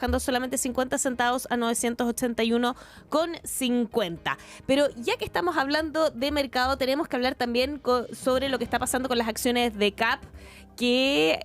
bajando solamente 50 centavos a 981,50. Pero ya que estamos hablando de mercado, tenemos que hablar también sobre lo que está pasando con las acciones de CAP, que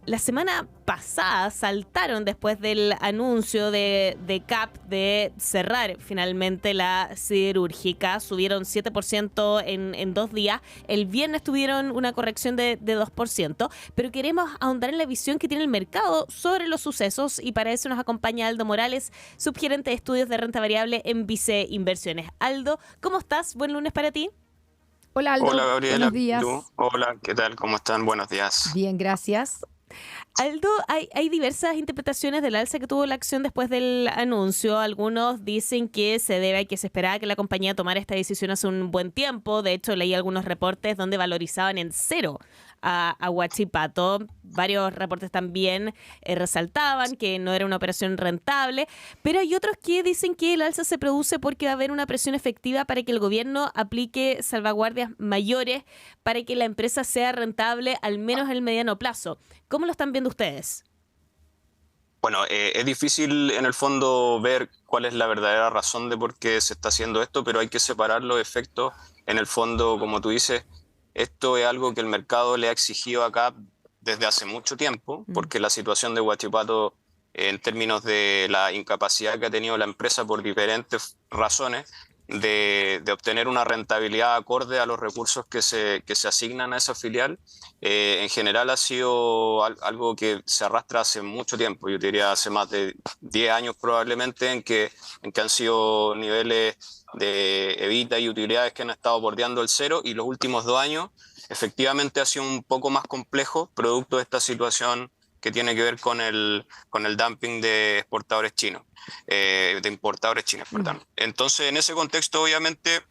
la semana pasada saltaron después del anuncio de CAP de cerrar finalmente la siderúrgica. Subieron 7% en 2 días. El viernes tuvieron una corrección de 2%. Pero queremos ahondar en la visión que tiene el mercado sobre los sucesos y para eso nos acompaña Aldo Morales, subgerente de estudios de renta variable en Vice Inversiones. Aldo, ¿cómo estás? Buen lunes para ti. Hola Aldo, Hola Gabriela, buenos días. ¿tú? Hola, ¿qué tal? ¿Cómo están? Buenos días. Bien, gracias. Aldo, hay diversas interpretaciones del alza que tuvo la acción después del anuncio. Algunos dicen que se debe a que se esperaba que la compañía tomara esta decisión hace un buen tiempo. De hecho, leí algunos reportes donde valorizaban en cero a Huachipato. Varios reportes también resaltaban que no era una operación rentable, pero hay otros que dicen que el alza se produce porque va a haber una presión efectiva para que el gobierno aplique salvaguardias mayores para que la empresa sea rentable al menos en el mediano plazo. ¿Cómo lo están viendo ustedes? Bueno, es difícil en el fondo ver cuál es la verdadera razón de por qué se está haciendo esto, pero hay que separar los efectos. En el fondo, como tú dices, esto es algo que el mercado le ha exigido acá desde hace mucho tiempo, porque la situación de Huachipato, en términos de la incapacidad que ha tenido la empresa por diferentes razones, de obtener una rentabilidad acorde a los recursos que se asignan a esa filial, en general ha sido algo que se arrastra hace mucho tiempo. Yo diría hace más de 10 años probablemente en que han sido niveles de EBITDA y utilidades que han estado bordeando el cero, y los últimos 2 años efectivamente ha sido un poco más complejo producto de esta situación que tiene que ver con el dumping de exportadores chinos, de importadores chinos, perdón. Entonces, en ese contexto, obviamente,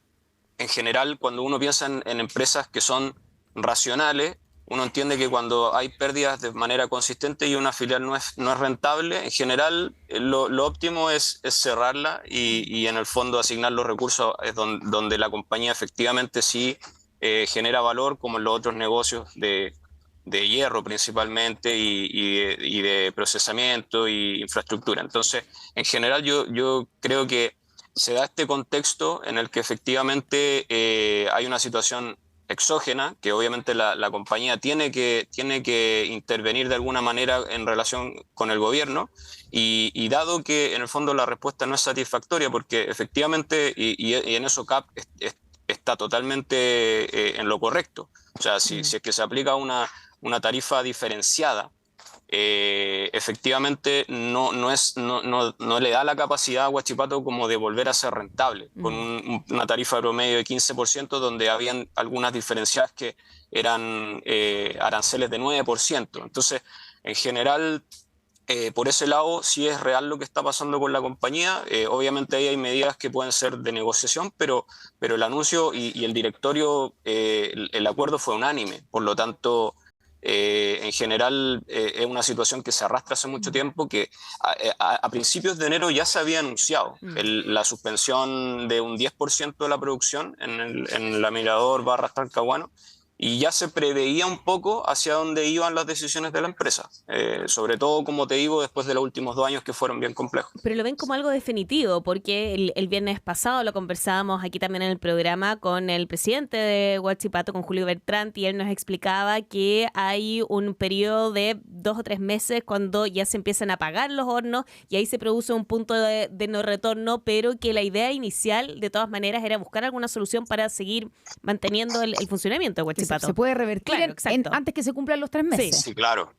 en general, cuando uno piensa en empresas que son racionales, uno entiende que cuando hay pérdidas de manera consistente y una filial no es rentable, en general lo óptimo es cerrarla y en el fondo asignar los recursos es donde la compañía efectivamente sí genera valor, como en los otros negocios de hierro principalmente y de procesamiento y infraestructura. Entonces, en general yo creo que se da este contexto en el que efectivamente hay una situación exógena, que obviamente la compañía tiene que intervenir de alguna manera en relación con el gobierno, y dado que en el fondo la respuesta no es satisfactoria, porque efectivamente, y en eso CAP está totalmente en lo correcto. O sea, si es que se aplica una tarifa diferenciada, efectivamente no le da la capacidad a Huachipato como de volver a ser rentable, con una tarifa promedio de 15%, donde habían algunas diferenciadas que eran aranceles de 9%. Entonces, en general, por ese lado, sí es real lo que está pasando con la compañía. Obviamente ahí hay medidas que pueden ser de negociación, pero el anuncio y el directorio, el acuerdo fue unánime. Por lo tanto, en general es una situación que se arrastra hace mucho tiempo, que a principios de enero ya se había anunciado la suspensión de un 10% de la producción en la Mirador barra Talcahuano, y ya se preveía un poco hacia dónde iban las decisiones de la empresa, sobre todo, como te digo, después de los últimos 2 años que fueron bien complejos. Pero lo ven como algo definitivo, porque el viernes pasado lo conversábamos aquí también en el programa con el presidente de Huachipato, con Julio Bertrand, y él nos explicaba que hay un periodo de 2 o 3 meses cuando ya se empiezan a apagar los hornos y ahí se produce un punto de no retorno, pero que la idea inicial de todas maneras era buscar alguna solución para seguir manteniendo el funcionamiento de Huachipato. Se puede revertir Claro, antes que se cumplan los 3 meses. Sí, claro.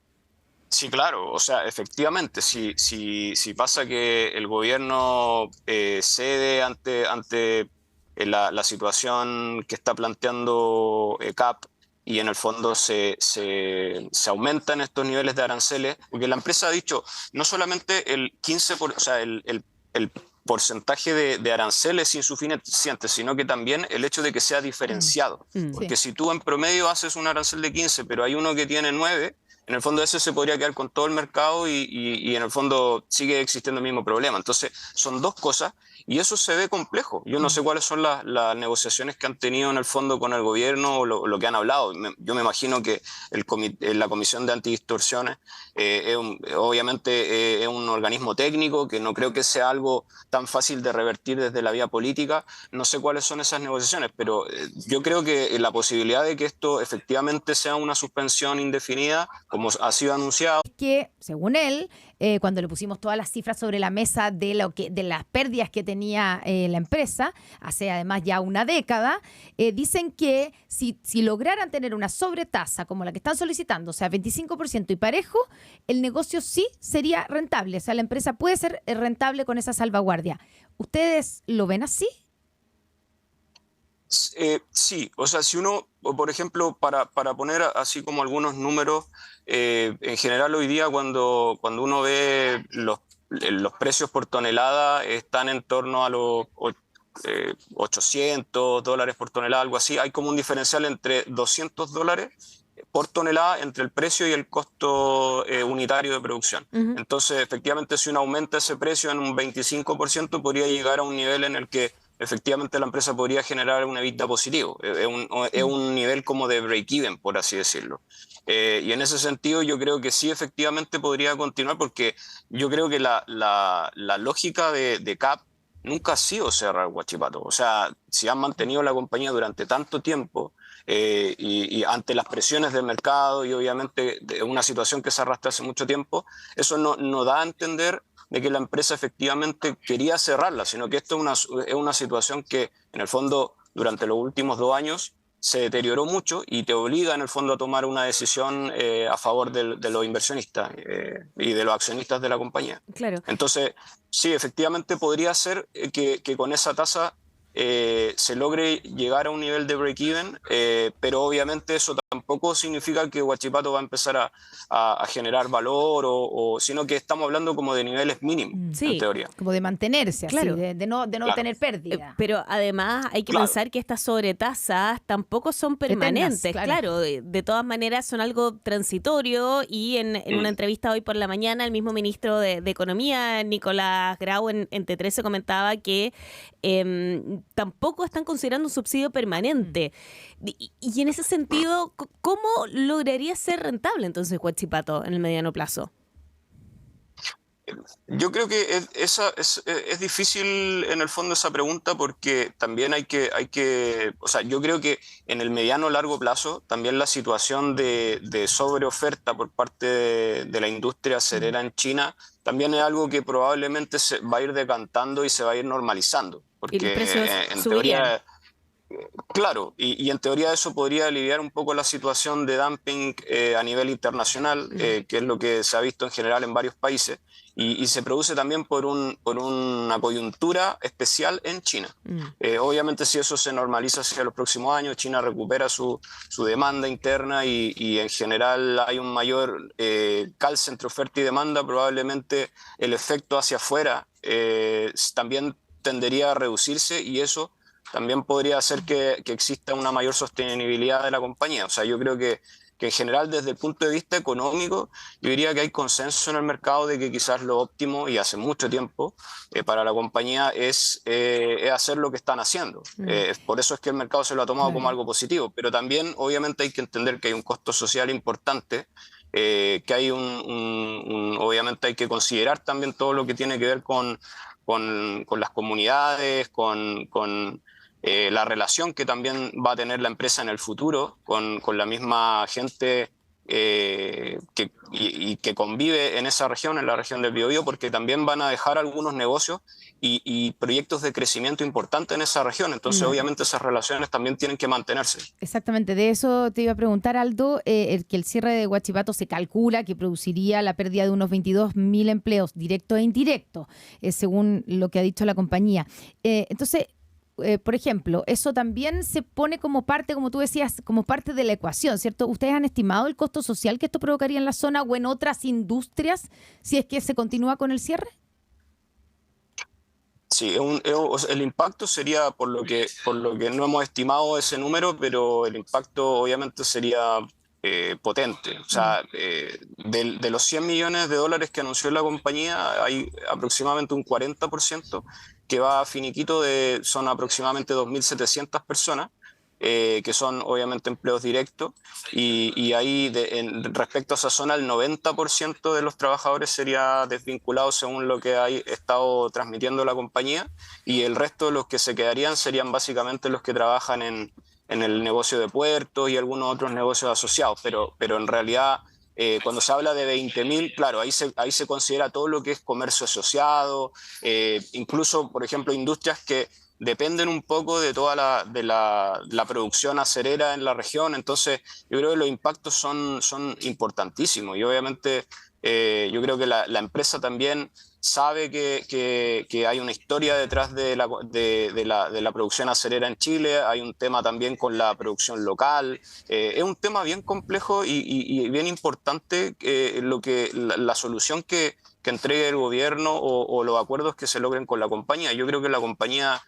Sí, claro. O sea, efectivamente, si pasa que el gobierno cede ante la situación que está planteando CAP, y en el fondo se aumentan estos niveles de aranceles, porque la empresa ha dicho no solamente el 15%, o sea, el porcentaje de aranceles es insuficiente, sino que también el hecho de que sea diferenciado. Porque si tú en promedio haces un arancel de 15, pero hay uno que tiene 9, en el fondo ese se podría quedar con todo el mercado y en el fondo sigue existiendo el mismo problema. Entonces, son dos cosas y eso se ve complejo. Yo no sé cuáles son las negociaciones que han tenido en el fondo con el gobierno o lo que han hablado. Yo me imagino que la Comisión de Antidistorsiones obviamente es un organismo técnico que no creo que sea algo tan fácil de revertir desde la vía política. No sé cuáles son esas negociaciones, pero yo creo que la posibilidad de que esto efectivamente sea una suspensión indefinida, como ha sido anunciado. Que, según él, cuando le pusimos todas las cifras sobre la mesa de las pérdidas que tenía la empresa, hace además ya una década, dicen que si lograran tener una sobretasa como la que están solicitando, o sea, 25% y parejo, el negocio sí sería rentable. O sea, la empresa puede ser rentable con esa salvaguardia. ¿Ustedes lo ven así? Sí, o sea, si uno, por ejemplo, para poner así como algunos números, en general hoy día cuando uno ve los precios por tonelada están en torno a los $800 por tonelada, algo así. Hay como un diferencial entre $200 por tonelada entre el precio y el costo unitario de producción. Ujú. Entonces, efectivamente, si uno aumenta ese precio en un 25%, podría llegar a un nivel en el que efectivamente la empresa podría generar un EBITDA positivo. Es un nivel como de break-even, por así decirlo. Y en ese sentido yo creo que sí, efectivamente podría continuar, porque yo creo que la lógica de CAP nunca ha sido cerrar Huachipato. O sea, si han mantenido la compañía durante tanto tiempo, y ante las presiones del mercado y obviamente de una situación que se arrastra hace mucho tiempo, eso no da a entender de que la empresa efectivamente quería cerrarla, sino que esto es una situación que en el fondo durante los últimos 2 años se deterioró mucho y te obliga en el fondo a tomar una decisión a favor de los inversionistas y de los accionistas de la compañía. Claro. Entonces, sí, efectivamente podría ser que con esa tasa se logre llegar a un nivel de break-even, pero obviamente eso tampoco significa que Huachipato va a empezar a generar valor, sino que estamos hablando como de niveles mínimos, en Sí. teoría. Como de mantenerse, Claro. así, de no Claro. tener pérdida. Pero además hay que Claro. pensar que estas sobretasas tampoco son permanentes, Eternas, claro. claro. De todas maneras son algo transitorio y en una entrevista hoy por la mañana el mismo ministro de Economía, Nicolás Grau, en T13 comentaba que tampoco están considerando un subsidio permanente. Y en ese sentido, ¿cómo lograría ser rentable entonces Huachipato en el mediano plazo? Yo creo que es difícil en el fondo esa pregunta porque también o sea, yo creo que en el mediano o largo plazo también la situación de sobreoferta por parte de la industria acerera en China también es algo que probablemente se va a ir decantando y se va a ir normalizando, Y los porque precios en subirían. teoría. Claro, y en teoría eso podría aliviar un poco la situación de dumping a nivel internacional, que es lo que se ha visto en general en varios países, y se produce también por una coyuntura especial en China. Obviamente si eso se normaliza hacia los próximos años, China recupera su demanda interna y en general hay un mayor calce entre oferta y demanda, probablemente el efecto hacia afuera también tendería a reducirse y eso también podría hacer que exista una mayor sostenibilidad de la compañía. O sea, yo creo que en general desde el punto de vista económico, yo diría que hay consenso en el mercado de que quizás lo óptimo, y hace mucho tiempo, para la compañía es hacer lo que están haciendo. Por eso es que el mercado se lo ha tomado como algo positivo, pero también obviamente hay que entender que hay un costo social importante, que hay obviamente hay que considerar también todo lo que tiene que ver con las comunidades, con la relación que también va a tener la empresa en el futuro con la misma gente que convive en esa región, en la región del Biobío, porque también van a dejar algunos negocios y proyectos de crecimiento importantes en esa región. Entonces, obviamente, esas relaciones también tienen que mantenerse. Exactamente, de eso te iba a preguntar, Aldo, que el cierre de Huachipato se calcula que produciría la pérdida de unos 22.000 empleos directos e indirectos, según lo que ha dicho la compañía. Entonces, por ejemplo, eso también se pone como parte, como tú decías, como parte de la ecuación, ¿cierto? ¿Ustedes han estimado el costo social que esto provocaría en la zona o en otras industrias si es que se continúa con el cierre? Sí, o sea, el impacto sería, por lo que no hemos estimado ese número, pero el impacto obviamente sería potente. O sea, de los $100 millones que anunció la compañía, hay aproximadamente un 40% que va a finiquito, son aproximadamente 2.700 personas, que son obviamente empleos directos, y ahí respecto a esa zona el 90% de los trabajadores sería desvinculado según lo que ha estado transmitiendo la compañía, y el resto de los que se quedarían serían básicamente los que trabajan en el negocio de puertos y algunos otros negocios asociados, pero en realidad cuando se habla de 20.000, claro, ahí se considera todo lo que es comercio asociado, incluso, por ejemplo, industrias que dependen un poco de toda la producción acerera en la región. Entonces yo creo que los impactos son importantísimos, y obviamente yo creo que la empresa también sabe que hay una historia detrás de la producción acerera en Chile. Hay un tema también con la producción local. Es un tema bien complejo y bien importante, la solución que entregue el gobierno o los acuerdos que se logren con la compañía. Yo creo que la compañía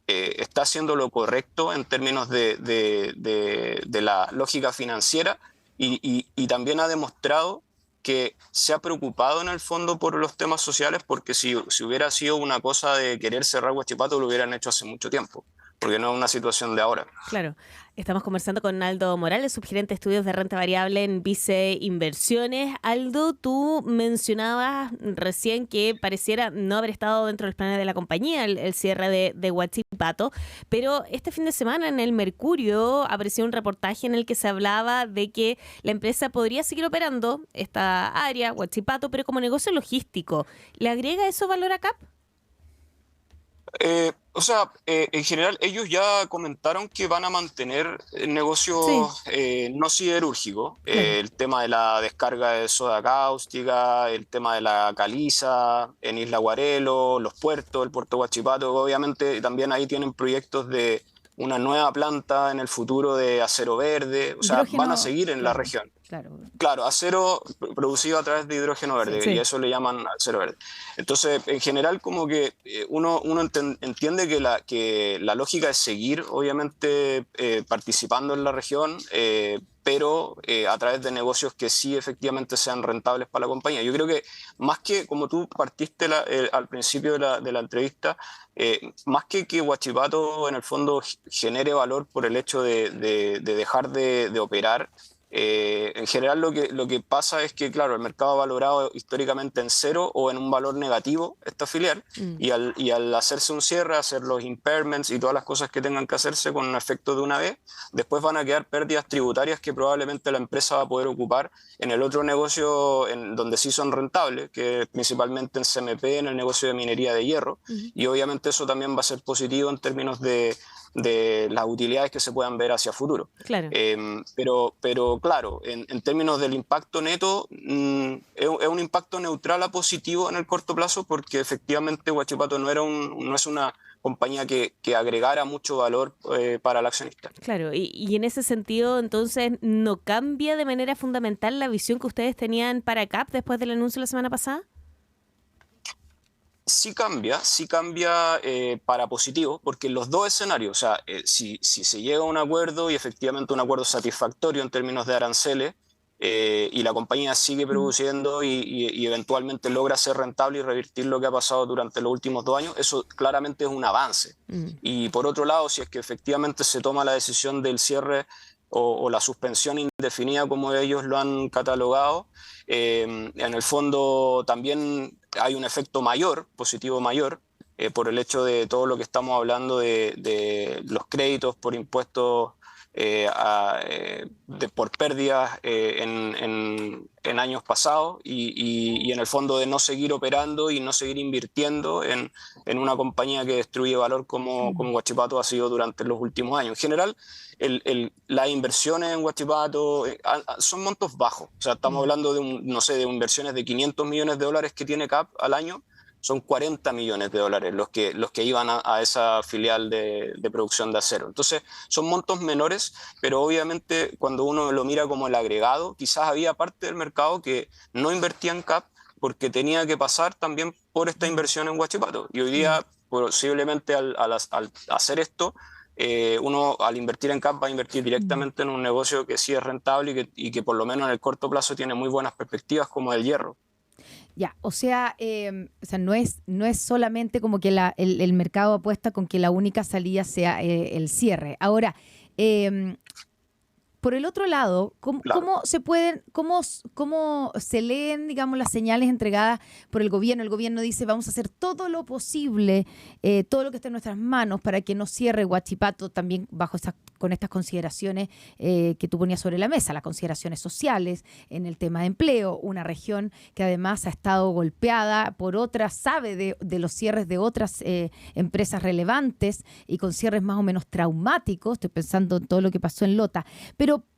está haciendo lo correcto en términos de la lógica financiera, y también ha demostrado que se ha preocupado en el fondo por los temas sociales, porque si hubiera sido una cosa de querer cerrar Huachipato, lo hubieran hecho hace mucho tiempo, porque no es una situación de ahora. Claro. Estamos conversando con Aldo Morales, subgerente de estudios de renta variable en Vice Inversiones. Aldo, tú mencionabas recién que pareciera no haber estado dentro de los planes de la compañía el cierre de Huachipato, pero este fin de semana en el Mercurio apareció un reportaje en el que se hablaba de que la empresa podría seguir operando esta área, Huachipato, pero como negocio logístico. ¿Le agrega eso valor a CAP? En general ellos ya comentaron que van a mantener el negocio no siderúrgico, Claro. el tema de la descarga de soda cáustica, el tema de la caliza en Isla Guarelo, los puertos, el puerto Huachipato. Obviamente también ahí tienen proyectos de una nueva planta en el futuro de acero verde. O sea, van a seguir en la región. Claro, acero producido a través de hidrógeno verde, Sí. y a eso le llaman acero verde. Entonces, en general, como que uno entiende que la lógica es seguir, obviamente, participando en la región, pero a través de negocios que sí efectivamente sean rentables para la compañía. Yo creo que más que, como tú partiste al principio de la entrevista, más que Huachipato en el fondo genere valor por el hecho de dejar de operar, en general lo que pasa es que, claro, el mercado ha valorado históricamente en cero o en un valor negativo esta filial, y al hacerse un cierre, hacer los impairments y todas las cosas que tengan que hacerse con un efecto de una vez, después van a quedar pérdidas tributarias que probablemente la empresa va a poder ocupar en el otro negocio en donde sí son rentables, que es principalmente en CMP, en el negocio de minería de hierro, y obviamente eso también va a ser positivo en términos de las utilidades que se puedan ver hacia futuro. Claro. Pero claro, en términos del impacto neto, es un impacto neutral a positivo en el corto plazo, porque efectivamente Huachipato no es una compañía que agregara mucho valor para el accionista. Claro, y en ese sentido, entonces, ¿no cambia de manera fundamental la visión que ustedes tenían para CAP después del anuncio la semana pasada? Sí cambia para positivo, porque en los dos escenarios, o sea, si se llega a un acuerdo y efectivamente un acuerdo satisfactorio en términos de aranceles, y la compañía sigue produciendo y eventualmente logra ser rentable y revertir lo que ha pasado durante los últimos 2 años, eso claramente es un avance. Y por otro lado, si es que efectivamente se toma la decisión del cierre o la suspensión indefinida, como ellos lo han catalogado, en el fondo también hay un efecto mayor, positivo mayor, por el hecho de todo lo que estamos hablando de los créditos por impuestos por pérdidas en años pasados, y en el fondo de no seguir operando y no seguir invirtiendo en una compañía que destruye valor como Huachipato ha sido durante los últimos años. En general, las inversiones en Huachipato son montos bajos. O sea, estamos hablando de inversiones de $500 millones que tiene CAP al año. Son $40 millones los que iban a esa filial de producción de acero. Entonces, son montos menores, pero obviamente cuando uno lo mira como el agregado, quizás había parte del mercado que no invertía en CAP porque tenía que pasar también por esta inversión en Huachipato. Y hoy día, posiblemente al hacer esto, uno al invertir en CAP va a invertir directamente en un negocio que sí es rentable y que por lo menos en el corto plazo tiene muy buenas perspectivas, como el hierro. Ya, o sea, no es solamente como que el mercado apuesta con que la única salida sea el cierre. Ahora, por el otro lado, Claro. ¿cómo se leen, digamos, las señales entregadas por el gobierno? El gobierno dice, vamos a hacer todo lo posible, todo lo que esté en nuestras manos para que no cierre Huachipato, también con estas consideraciones que tú ponías sobre la mesa, las consideraciones sociales en el tema de empleo, una región que además ha estado golpeada por otras, sabe de los cierres de otras empresas relevantes y con cierres más o menos traumáticos. Estoy pensando en todo lo que pasó en Lota.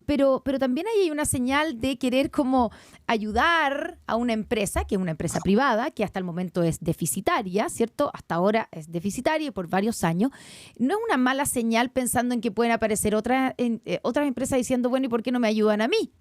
Pero también hay una señal de querer como ayudar a una empresa, que es una empresa privada, que hasta el momento es deficitaria, ¿cierto? Hasta ahora es deficitaria y por varios años. No es una mala señal pensando en que pueden aparecer otras empresas diciendo, bueno, ¿y por qué no me ayudan a mí?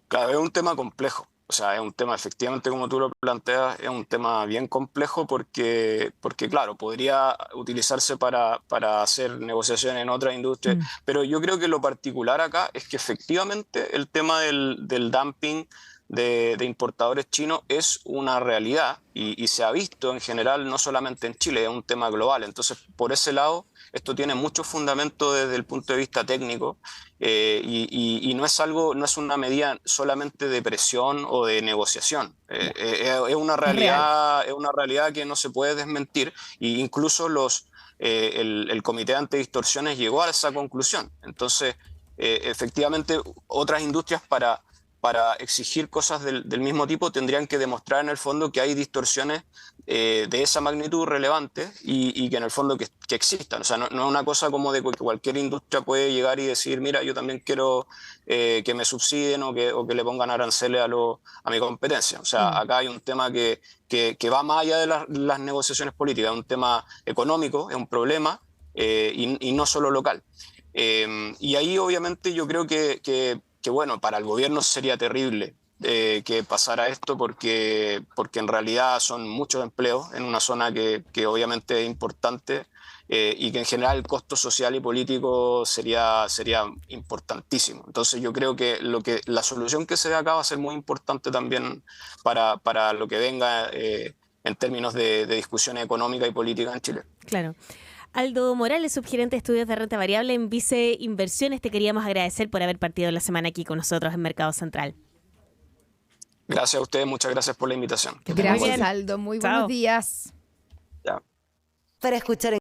Claro, es un tema complejo. O sea, es un tema, efectivamente, como tú lo planteas, es un tema bien complejo porque claro, podría utilizarse para hacer negociaciones en otras industrias, pero yo creo que lo particular acá es que efectivamente el tema del dumping de importadores chinos es una realidad y se ha visto en general, no solamente en Chile, es un tema global. Entonces, por ese lado, esto tiene mucho fundamento desde el punto de vista técnico. Y no es una medida solamente de presión o de negociación. Es una realidad que no se puede desmentir, e incluso el Comité Antidistorsiones llegó a esa conclusión. Entonces, efectivamente, otras industrias para exigir cosas del mismo tipo tendrían que demostrar en el fondo que hay distorsiones de esa magnitud relevantes y que en el fondo que existan. O sea, no es una cosa como de que cualquier industria puede llegar y decir, mira, yo también quiero que me subsidien o que le pongan aranceles a mi competencia. O sea, acá hay un tema que va más allá de las negociaciones políticas, es un tema económico, es un problema y no solo local. Y ahí obviamente yo creo que bueno, para el gobierno sería terrible que pasara esto porque en realidad son muchos empleos en una zona que obviamente es importante y que en general el costo social y político sería importantísimo. Entonces yo creo que la solución que se dé acá va a ser muy importante también para lo que venga en términos de discusión económica y política en Chile. Claro. Aldo Morales, subgerente de estudios de renta variable en Vice Inversiones, te queríamos agradecer por haber partido la semana aquí con nosotros en Mercado Central. Gracias a ustedes, muchas gracias por la invitación. Gracias, Aldo. Muy buenos días. Ya. Para escuchar